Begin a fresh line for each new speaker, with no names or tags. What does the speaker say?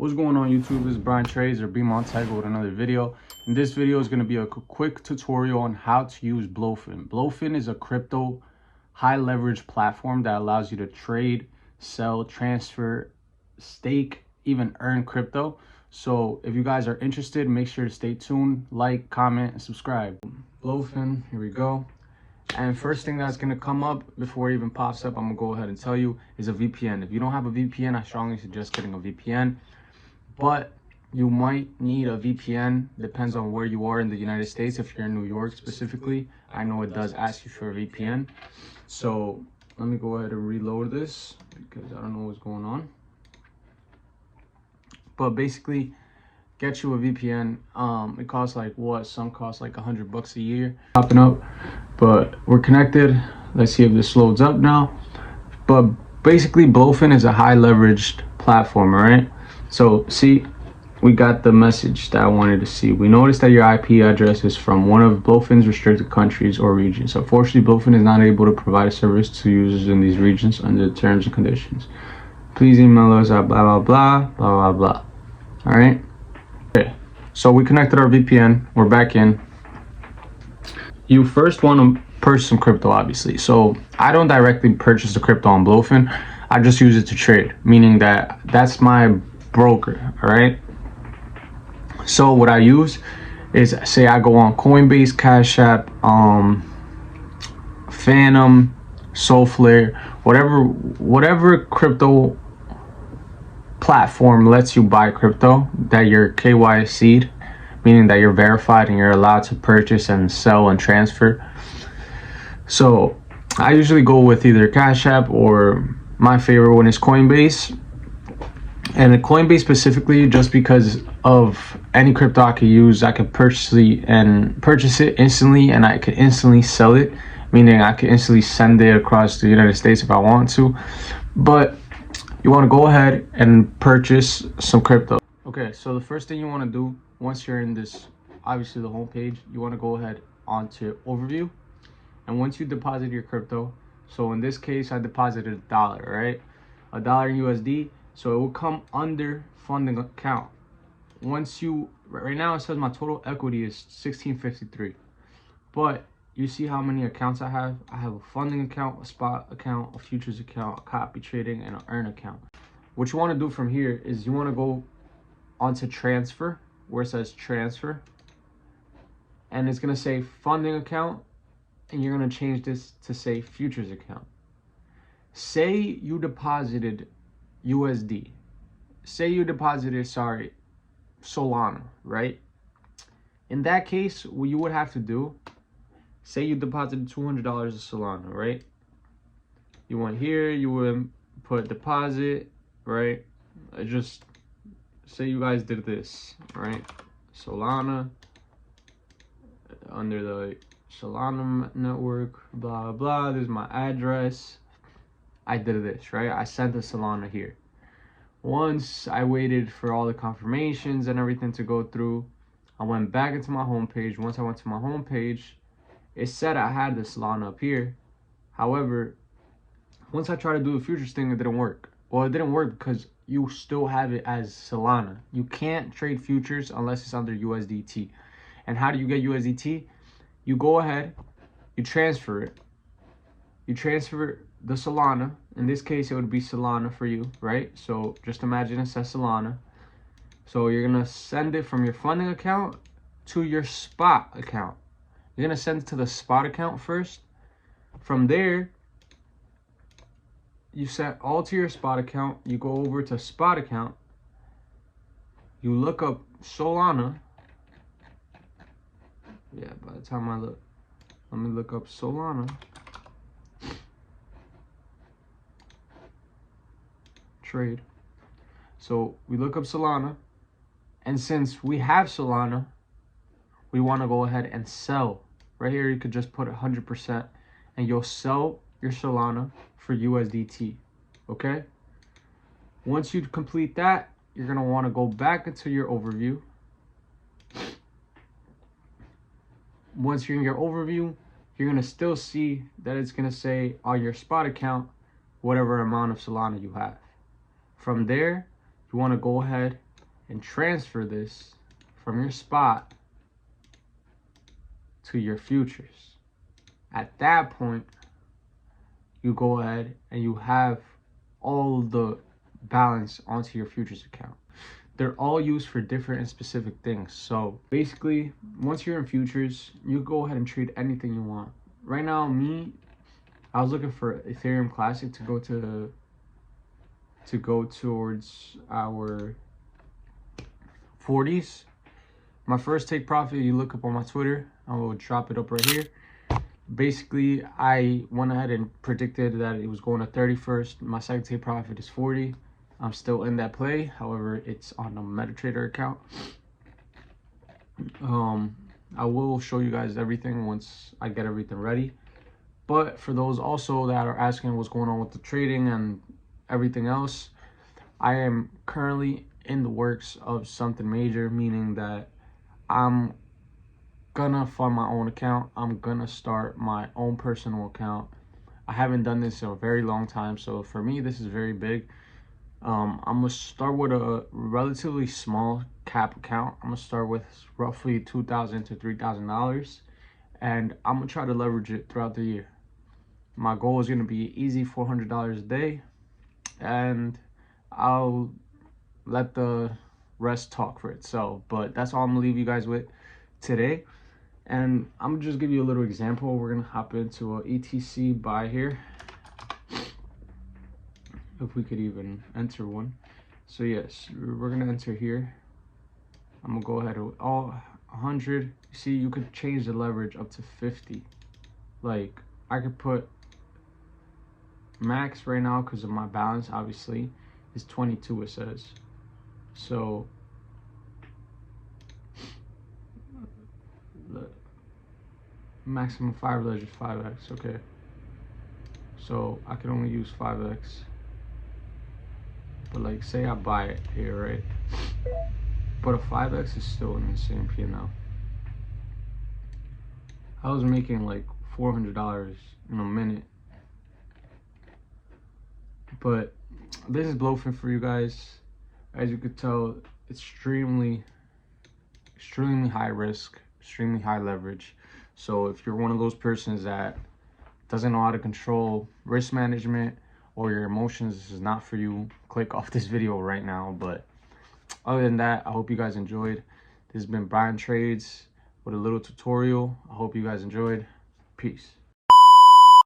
What's going on YouTube? This is Brian Trades or Be Montego with another video. And this video is going to be a quick tutorial on how to use Blofin. Blofin is a crypto high leverage platform that allows you to trade, sell, transfer, stake, even earn crypto. So if you guys are interested, make sure to stay tuned, like, comment, and subscribe. Blofin, here we go. And first thing that's going to come up before it even pops up, I'm going to go ahead and tell you, is a VPN. If you don't have a VPN, I strongly suggest getting a VPN. But you might need a VPN, depends on where you are in the United States. If you're in New York specifically, I know it does ask you for a VPN. So let me go ahead and reload this because I don't know what's going on. But basically, get you a VPN. It costs like what? Some cost like $100 a year. Popping up, but we're connected. Let's see if this loads up now. But basically, Blofin is a high leveraged platform, all right? So see, we got the message that I wanted to see. We noticed that your IP address is from one of Blofin's restricted countries or regions. Unfortunately, Blofin is not able to provide a service to users in these regions under the terms and conditions. Please email us at blah, blah, blah, blah, blah, blah. All right. Okay. So we connected our VPN. We're back in. You first want to purchase some crypto, obviously. So I don't directly purchase the crypto on Blofin. I just use it to trade, meaning that that's my broker. All right. So what I use is, say I go on Coinbase, Cash App, Phantom, Soulflare, whatever crypto platform lets you buy crypto that you're KYC'd, meaning that you're verified and you're allowed to purchase and sell and transfer. So I usually go with either Cash App, or my favorite one is Coinbase. And Coinbase specifically, just because of any crypto I could use, I could purchase it instantly, and I could instantly sell it, meaning I could instantly send it across the United States if I want to. But you want to go ahead and purchase some crypto. Okay, so the first thing you want to do once you're in this, obviously the home page, you want to go ahead onto overview. And once you deposit your crypto, so in this case I deposited $1, right? $1 USD. So it will come under funding account. Once you, right now it says my total equity is 1653. But you see how many accounts I have? I have a funding account, a spot account, a futures account, a copy trading, and an earn account. What you want to do from here is you want to go onto transfer, where it says transfer. And it's going to say funding account, and you're going to change this to say futures account. Say you deposited USD. Say you deposited, Solana, right? In that case, what you would have to do, say you deposited $200 of Solana, right? You went here, you would put deposit, right? Just say you guys did this, right? Solana, under the Solana network, blah, blah. This is my address. I did this, right? I sent the Solana here. Once I waited for all the confirmations and everything to go through, I went back into my home page. Once I went to my home page, it said I had the Solana up here. However, once I tried to do the futures thing, it didn't work. Well, it didn't work because you still have it as Solana. You can't trade futures unless it's under USDT. And how do you get USDT? You go ahead, you transfer it. You transfer the Solana. In this case, it would be Solana for you, right? So just imagine it says Solana. So you're going to send it from your funding account to your spot account. You're going to send it to the spot account first. From there, you set all to your spot account. You go over to spot account. You look up Solana. Yeah, by the time let me look up Solana. Trade. So we look up Solana, and since we have Solana, we want to go ahead and sell. Right here you could just put 100%, and you'll sell your Solana for USDT. Okay, once you complete that, you're going to want to go back into your overview. Once you're in your overview, you're going to still see that it's going to say on your spot account whatever amount of Solana you have. From there, you want to go ahead and transfer this from your spot to your futures. At that point, you go ahead and you have all the balance onto your futures account. They're all used for different and specific things. So basically, once you're in futures, you go ahead and trade anything you want. Right now, I was looking for Ethereum Classic to go towards our 40s. My first take profit, you look up on my Twitter, I will drop it up right here. Basically, I went ahead and predicted that it was going to 31st. My second take profit is 40. I'm still in that play. However, it's on a MetaTrader account. I will show you guys everything once I get everything ready. But for those also that are asking what's going on with the trading and everything else, I am currently in the works of something major, meaning that I'm gonna fund my own account. I'm gonna start my own personal account. I haven't done this in a very long time, so for me this is very big. I'm gonna start with a relatively small cap account. I'm gonna start with roughly $2,000 to $3,000, and I'm gonna try to leverage it throughout the year. My goal is gonna be easy $400 a day, and I'll let the rest talk for itself. But that's all I'm gonna leave you guys with today. And I'm gonna just give you a little example. We're gonna hop into a ETC buy here, if we could even enter one. So yes, we're gonna enter here. I'm gonna go ahead with all 100. You see, you could change the leverage up to 50. Like, I could put max right now because of my balance obviously is 22, it says. So maximum 5 leverage is 5x. Okay, so I can only use 5x, but like say I buy it here, right? But a 5x is still an insane P&L. I was making like $400 in a minute. But this is Blofin for you guys. As you could tell, extremely high risk, extremely high leverage. So if you're one of those persons that doesn't know how to control risk management, or your emotions, this is not for you, click off this video right now. But other than that, I hope you guys enjoyed. This has been Brian Trades with a little tutorial. I hope you guys enjoyed. Peace.